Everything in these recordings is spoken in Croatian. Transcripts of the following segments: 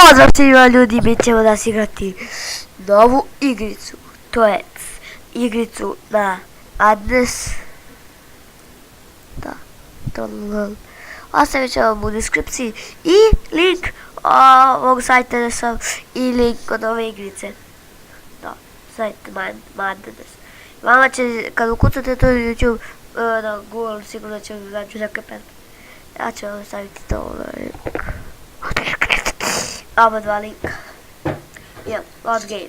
Pozdrav svima ljudi, mi ćemo da se igrati novu igricu, to je igricu na adres. Da, ostavit ću vam u deskripciji i link ovog sajta da sam i link od ove igrice. Da, sajt Madness. Vama će, kad ukucate to YouTube na Google, sigurno će vam naći neke pesme. Ja ću vam staviti to link. Oba dva linka. Yeah, last game.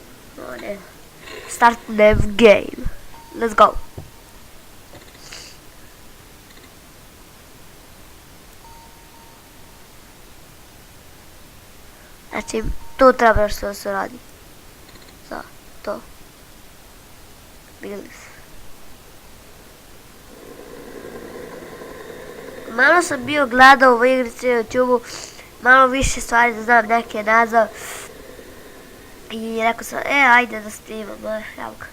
Start the game. Let's go. Znači, tu treba što se radi. Za to. Bili se. Malo sam bio gledao u igrici na YouTube-u, malo više stvari da znam neke nazav. I rekao sam, ajde da snimam, evo ga.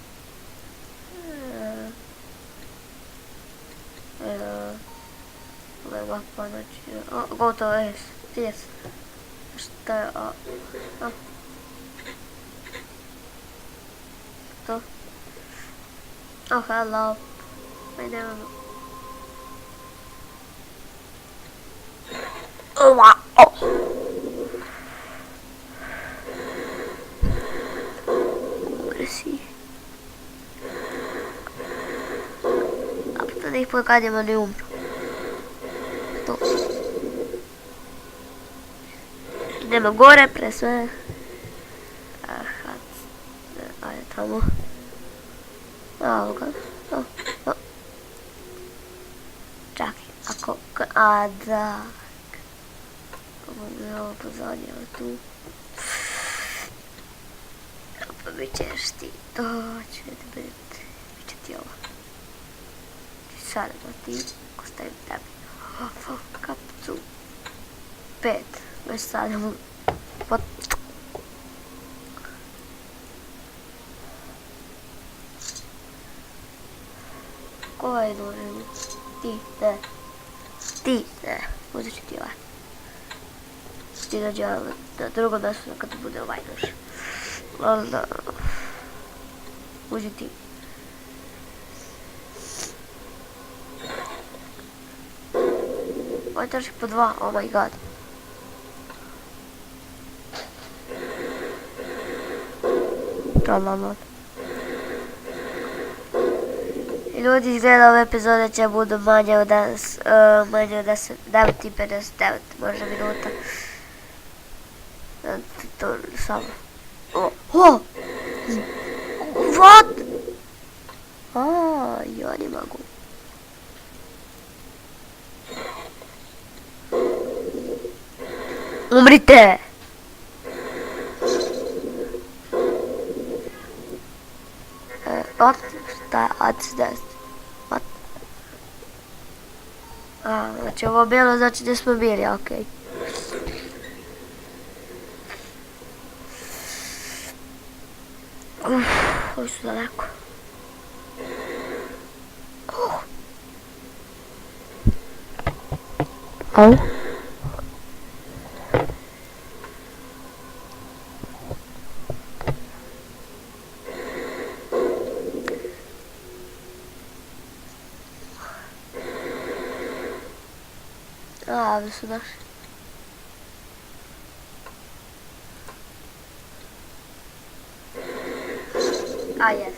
Ovo je mapa, znači, gotovo je, yes. Šta je, to? Oh, hello. Ajde, wow. Krasi. A pa da ih pokadimo ne umru. To. Idemo gore pre sve. Aha. Ajde tamo. Evo ga. Čakaj, ako... A da... Ovo mi je ovo pozadnje, tu. Pa mi ćeš ti doći, bit će ti ovo. Sada da ti ostavim tebi. Kapcu. 5. Već stavljamo. Ko je dođen? Ti, ne. Ti, ne. Uzet ću ti ovaj. Ti dođe na drugo mjesto kada bude ovaj nož. Onda... Uđi ti. Ovo traži po 2, oh my god. Tralalala. I ljudi izgleda ove epizode će budu manje od 9:59 možda minuta. To samo. Oh! What? Ja ne mogu. Umrite! What? Šta je ACDS? What? Znači ovo bilo znači gdje smo bili, okej. Ovo su daleko. Au. Ovdje su došli. Jes.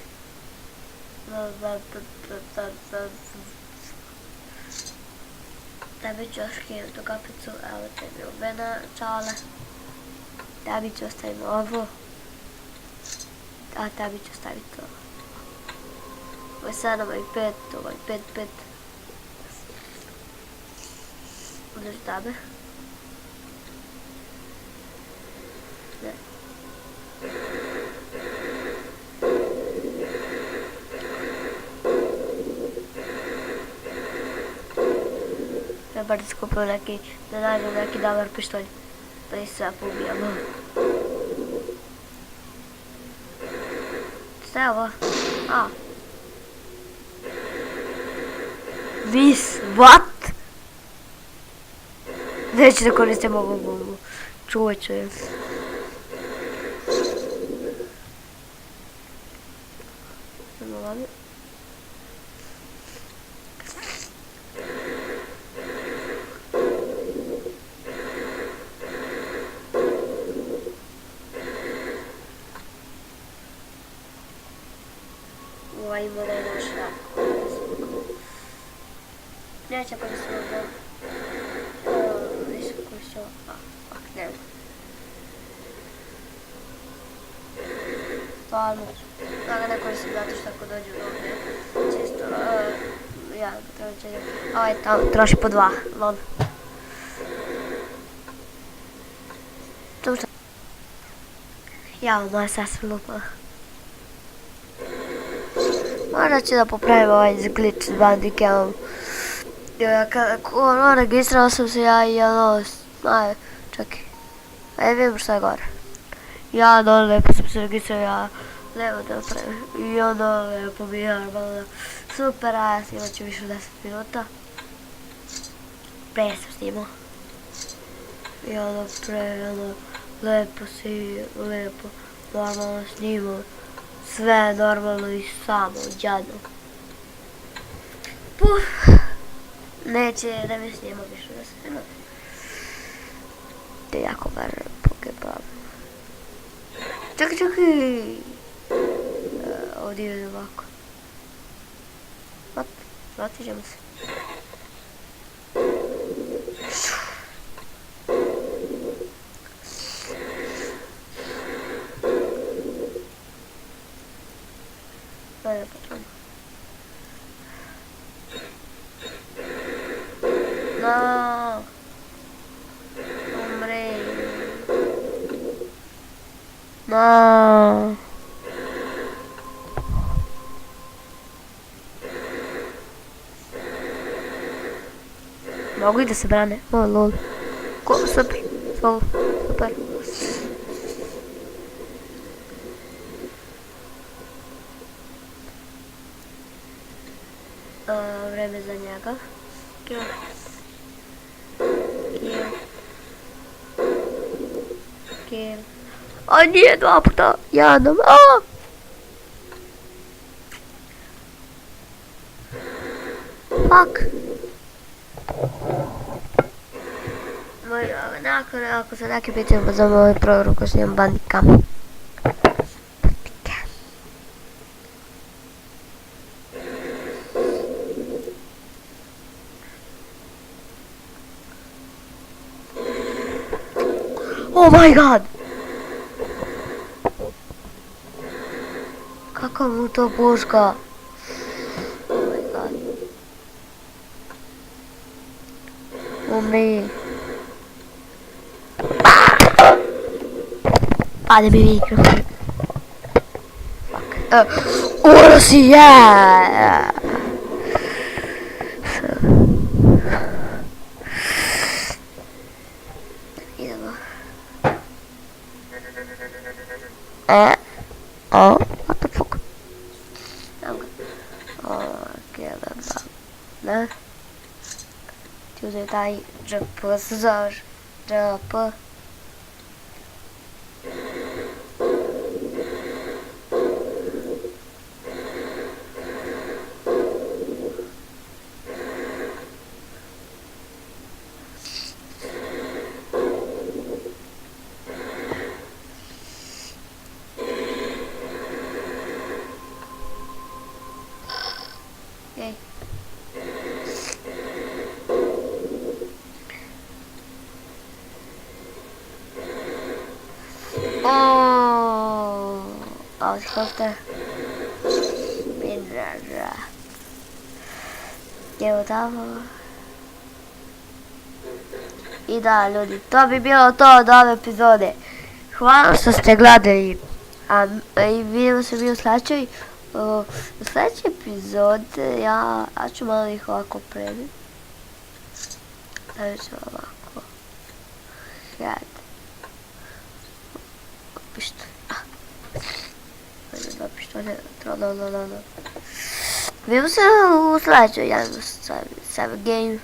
Tebi ću još skinuti u kapicu, evo tebi ubena čale. Tebi ću ostaviti ovo. A tebi ću ostaviti ovo. Ovo je 7, ovo je 5, ovo je 5. Udrži tebe. Ne. Treba da skupim neki, da nađem neki dobar pištolj. Da ih sve poubijamo. Šta je ovo? What? Neću da koristim ovu bombu. Čuvat ću je. glavi. Ova ima da je došla. Neće koristiti ovo. Nisam koristila. Ne. Stvarno. Ja ga ne koristim zato što ako dođu ovdje. Čisto. Ja treba će. Ovaj tamo troši po 2. Lol. Ja, moja sasvim lupa. Možda ću da popravim ovaj glitch s Bandicamom. Registrao sam se ja i ono... Čekaj. Ajde vidimo šta je gore. Ja ono lepo sam se registrao, ja lepo da napravim. I ono lepo mi je normalno. Super, a ja snimat ću više od 10 minuta. Pre sam snimao. I ono lepo si, lepo, normalno snimao. Sve normalno i samo, džadno. Puf! Neće da mi snima više da se minuta. To je jako važno Pokeball. Čekaj! Ovdje je ovako. Vratit ćemo se. Ajde, patron. No. Umri. No. Mogu i da se brane. O, lol. Super. Super. Vreme za njega. Kill. A nije 2 puta. Jednom. Fuck. Ako se neki pitaju, pozovem ovaj program ko snimam Bandicam. Oh my god! Kako mu to puška? Oh my god. Umri. Pade mi mikrofon. Fuck. Ora si je! Idemo. What the fuck? Ne? Ti uzeti taj džp se zoveš. Džp. Helikopter. Pindraža. Evo tamo. I da, ljudi, to bi bilo to od ove epizode. Hvala što ste gledali. I vidimo se mi u sljedećoj. U sljedećoj epizode ja ću malo ih ovako prediti. Stavit ću ovako. Head. Pištolj. Dva pištolje. Vidimo se u sljedećoj. Ja sam game.